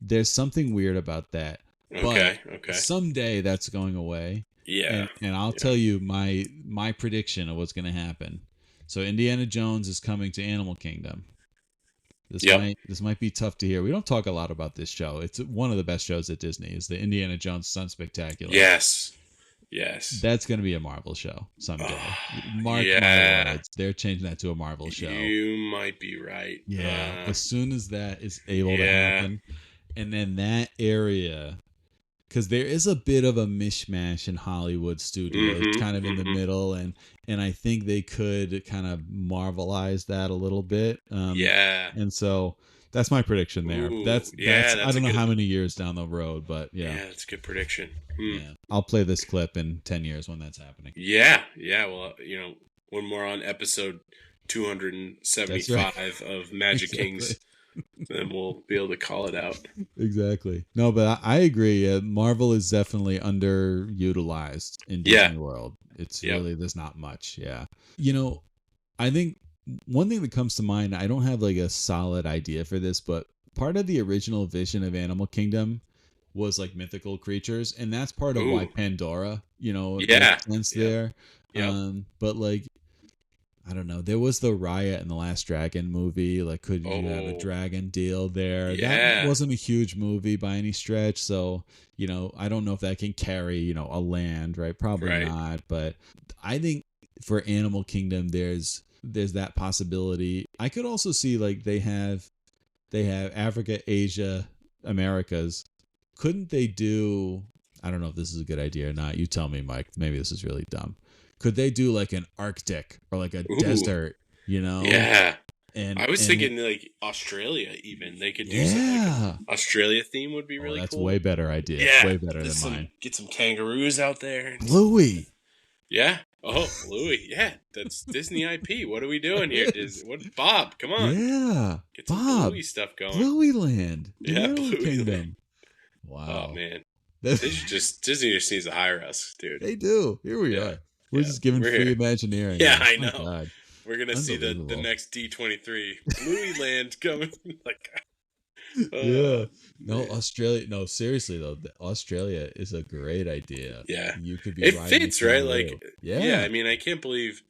there's something weird about that. But okay, okay, someday that's going away. yeah, And I'll yeah, tell you my prediction of what's going to happen. So Indiana Jones is coming to Animal Kingdom. yep, This might be tough to hear. We don't talk a lot about this show. It's one of the best shows at Disney. Is the Indiana Jones Sun Spectacular. yes, yes. That's going to be a Marvel show someday. Mark Yeah, my words. They're changing that to a Marvel show. you might be right. Yeah. As soon as that is able to Yeah. happen. And then that area, because there is a bit of a mishmash in Hollywood studios, Mhm, kind of in the mhm. middle, and I think they could kind of Marvelize that a little bit. Yeah. And so that's my prediction there. Ooh, That's yeah, I that's a don't know how good. many years down the road, but yeah, Yeah, that's a good prediction. yeah. I'll play this clip in 10 years when that's happening. Yeah, yeah. Well, when we're on episode That's right. 275 of Magic Exactly. Kings, then we'll be able to call it out. Exactly. No, but I agree. Marvel is definitely underutilized in Yeah. Disney World. It's Yep. really, there's not much. Yeah. I think one thing that comes to mind, I don't have like a solid idea for this, but part of the original vision of Animal Kingdom was like mythical creatures. And that's part of why Ooh. Pandora, Yeah. makes sense Yep. there. Yep. But like, I don't know. There was the riot in the Last Dragon movie. Like, could you have a Oh. dragon deal there? Yeah. That wasn't a huge movie by any stretch. So, I don't know if that can carry, a land, right? Probably Right. not. But I think for Animal Kingdom, there's that possibility. I could also see like they have Africa, Asia, Americas. Couldn't they do? I don't know if this is a good idea or not. You tell me, Mike. Maybe this is really dumb. Could they do like an Arctic or like a Ooh. desert? Yeah. And I was and thinking like Australia. Even they could do yeah. like Australia theme would be really That's cool. way better idea. Yeah. Way better than mine. Get some kangaroos out there. Bluey. Yeah. Oh, Louis. Yeah, that's Disney IP. What are we doing here? Bob? Come on. Yeah. Get some Bob. Bluey stuff going. Bluey Land. Yeah, Animal Bluey Kingdom. Land. Wow. Oh man, Disney just needs to hire us, dude. They do. Here we are. We're just giving free here. Imagineering. Yeah, Oh, I my know. God. We're gonna see the next D23 Bluey Land coming. Like, yeah. No, Australia. No, seriously though, Australia is a great idea. Yeah, You could be. it fits, right? Like, yeah. I mean, I can't believe.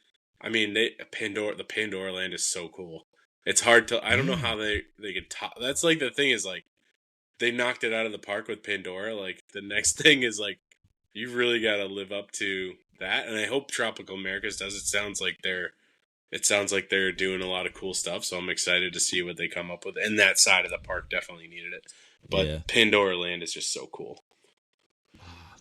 I mean, the Pandora Land is so cool. It's hard to. I don't know how they could top. That's like the thing is like they knocked it out of the park with Pandora. Like the next thing is like you've really got to live up to that. And I hope Tropical Americas does. It sounds like they're doing a lot of cool stuff. So I'm excited to see what they come up with. And that side of the park definitely needed it. But Pandora Land is just so cool.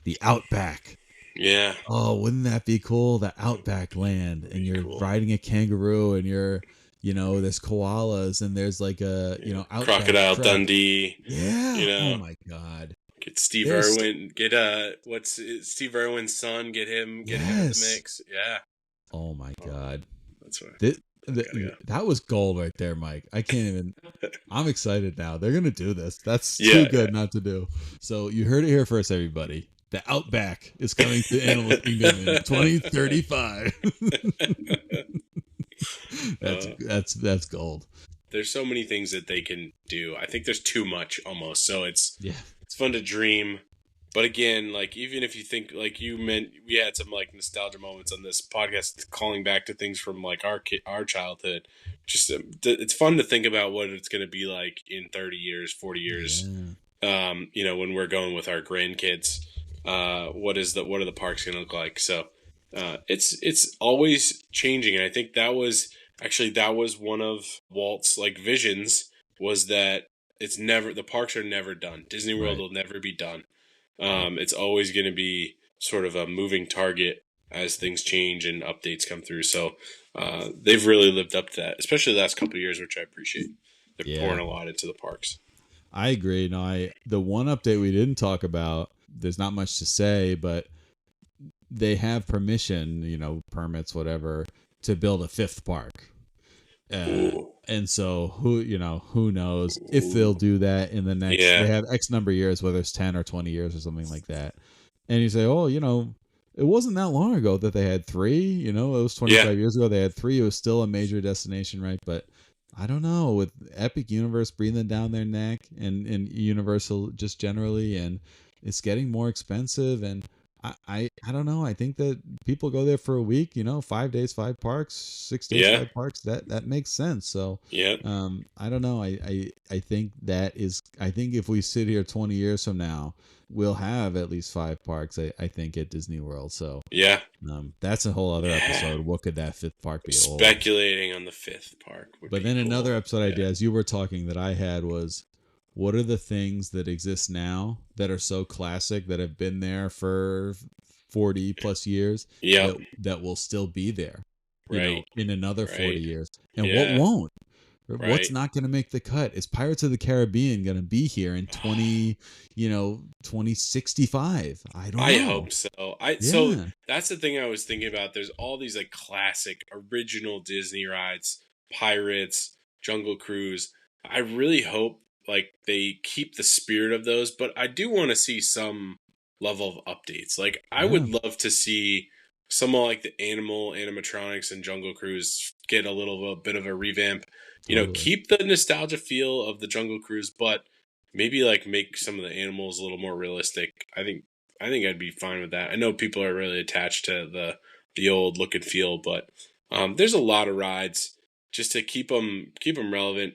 The Outback. Yeah. Oh, wouldn't that be cool? The Outback Land, and you're riding a kangaroo, and you're, there's koalas, and there's like a, Outback Crocodile truck. Dundee. Yeah. Oh my God. Get Steve Irwin. Get Steve Irwin's son? Get him in the mix. Yeah. Oh my God. That's right. That was gold right there, Mike. I can't even. I'm excited now. They're gonna do this. That's too good not to do. So you heard it here first, everybody. The Outback is coming to Animal Kingdom in 2035. That's gold. There's so many things that they can do. I think there's too much almost. So it's fun to dream. But again, like even if you think like you meant, we had some like nostalgia moments on this podcast, calling back to things from like our childhood. Just it's fun to think about what it's going to be like in 30 years, 40 years. Yeah. When we're going with our grandkids, what are the parks going to look like? So it's always changing, and I think that was one of Walt's like visions, was that the parks are never done. Disney World will never be done. It's always going to be sort of a moving target as things change and updates come through. So they've really lived up to that, especially the last couple of years, which I appreciate. They're pouring a lot into the parks. I agree. No, the one update we didn't talk about, there's not much to say, but they have permission, permits, whatever, to build a fifth park. And so who knows if they'll do that in the next, they have X number of years, whether it's 10 or 20 years or something like that. And you say, it wasn't that long ago that they had 3, it was 25 years ago. They had 3. It was still a major destination, right? But I don't know, with Epic Universe breathing down their neck and Universal just generally, and it's getting more expensive, and I don't know. I think that people go there for a week, 5 days, 5 parks, 6 days, 5 parks. That makes sense. So I don't know. I think if we sit here 20 years from now, we'll have at least 5 parks, I think, at Disney World. So that's a whole other episode. What could that 5th park be? Speculating on the 5th park. But then another episode idea, as you were talking, that I had was, what are the things that exist now that are so classic, that have been there for 40 plus years, that will still be there, in another 40 years? And what won't? What's not going to make the cut? Is Pirates of the Caribbean going to be here in 2065? I don't know. I hope so. So that's the thing I was thinking about. There's all these like classic original Disney rides, Pirates, Jungle Cruise. I really hope like they keep the spirit of those, but I do want to see some level of updates. Like I would love to see someone like the animatronics and Jungle Cruise get a bit of a revamp. Totally. Keep the nostalgia feel of the Jungle Cruise, but maybe like make some of the animals a little more realistic. I think I'd be fine with that. I know people are really attached to the old look and feel, but there's a lot of rides just to keep them relevant.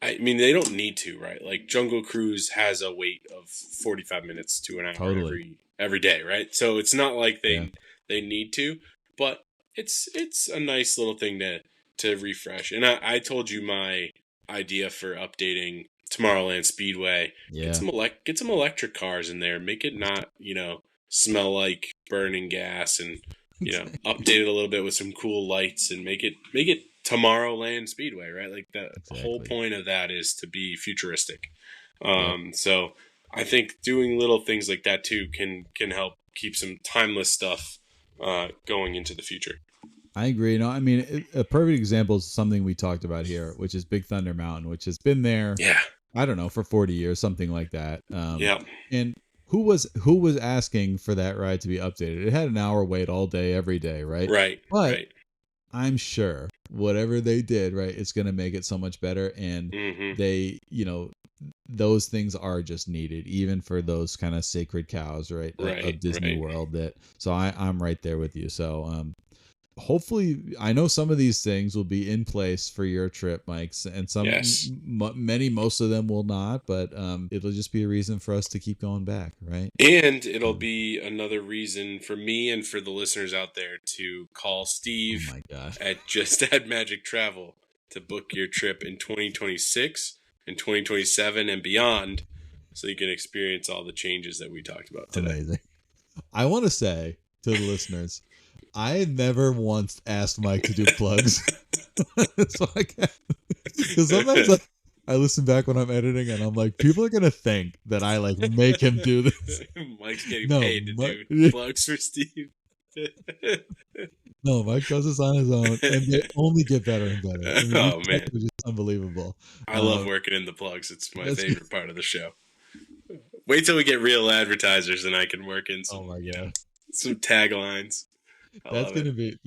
I mean, they don't need to, right? Like Jungle Cruise has a wait of 45 minutes to an hour every day, right? So it's not like they need to, but it's a nice little thing to refresh. And I told you my idea for updating Tomorrowland Speedway. Get some electric cars in there. Make it not, smell like burning gas, and update it a little bit with some cool lights, and make it Tomorrowland Speedway, right? Like the whole point of that is to be futuristic. So I think doing little things like that too can help keep some timeless stuff going into the future. I agree. No, I mean, a perfect example is something we talked about here, which is Big Thunder Mountain, which has been there, I don't know, for 40 years, something like that. And who was asking for that ride to be updated? It had an hour wait all day, every day, right? Right. But I'm sure whatever they did, right, it's going to make it so much better. And they, those things are just needed, even for those kind of sacred cows, right, of Disney World. So I'm right there with you. So hopefully, I know some of these things will be in place for your trip, Mike, and some, most of them will not, but it'll just be a reason for us to keep going back, right? And it'll be another reason for me and for the listeners out there to call Steve at Just Add Magic Travel to book your trip in 2026 and 2027 and beyond, so you can experience all the changes that we talked about today. Amazing. I want to say to the listeners, I never once asked Mike to do plugs. So because sometimes I listen back when I'm editing and I'm like, people are going to think that I like make him do this. Mike's getting paid to do plugs for Steve. No, Mike does this on his own and they only get better and better. I mean, oh, man. It's just unbelievable. I love working in the plugs. It's my favorite part of the show. Wait till we get real advertisers and I can work in some, some taglines. That's going to be...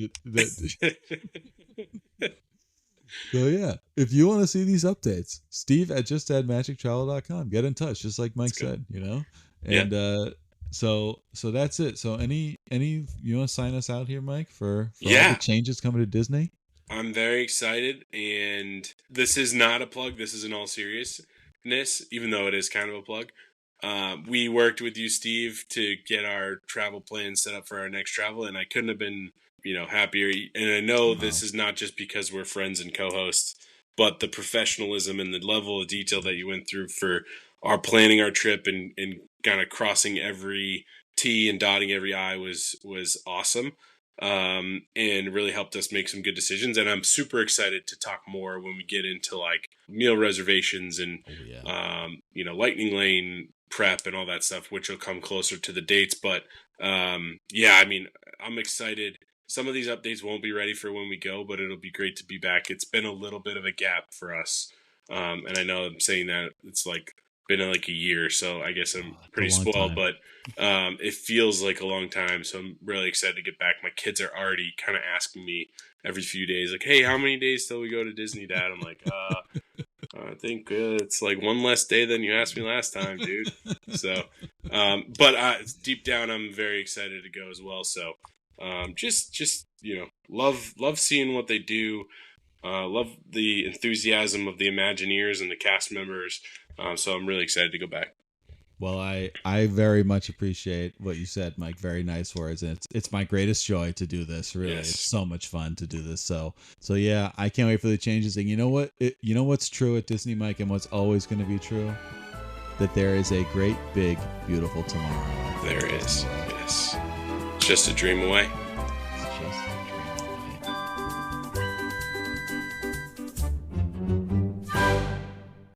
So yeah, if you want to see these updates, Steve at justaddmagictravel.com. Get in touch, just like Mike said, you know? And so that's it. So any you want to sign us out here, Mike, for all the changes coming to Disney? I'm very excited, and this is not a plug. This is in all seriousness, even though it is kind of a plug. We worked with you, Steve, to get our travel plan set up for our next travel, and I couldn't have been, happier. And I know this is not just because we're friends and co-hosts, but the professionalism and the level of detail that you went through for our planning our trip and kind of crossing every T and dotting every I was awesome. And really helped us make some good decisions. And I'm super excited to talk more when we get into like meal reservations and, Lightning Lane prep and all that stuff, which will come closer to the dates. But, I'm excited. Some of these updates won't be ready for when we go, but it'll be great to be back. It's been a little bit of a gap for us. And I know I'm saying that it's like been like a year, so I guess I'm pretty spoiled, but it feels like a long time, so I'm really excited to get back. My kids are already kind of asking me every few days, like, hey, how many days till we go to Disney, Dad? I'm like, I think it's like one less day than you asked me last time, dude. So, but deep down, I'm very excited to go as well. So, just love seeing what they do. Love the enthusiasm of the Imagineers and the cast members. So I'm really excited to go back. Well, I very much appreciate what you said, Mike. Very nice words, and it's my greatest joy to do this. Really, It's so much fun to do this. So yeah, I can't wait for the changes. And you know what? You know what's true at Disney, Mike, and what's always going to be true? That there is a great, big, beautiful tomorrow. There is. Yes, just a dream away.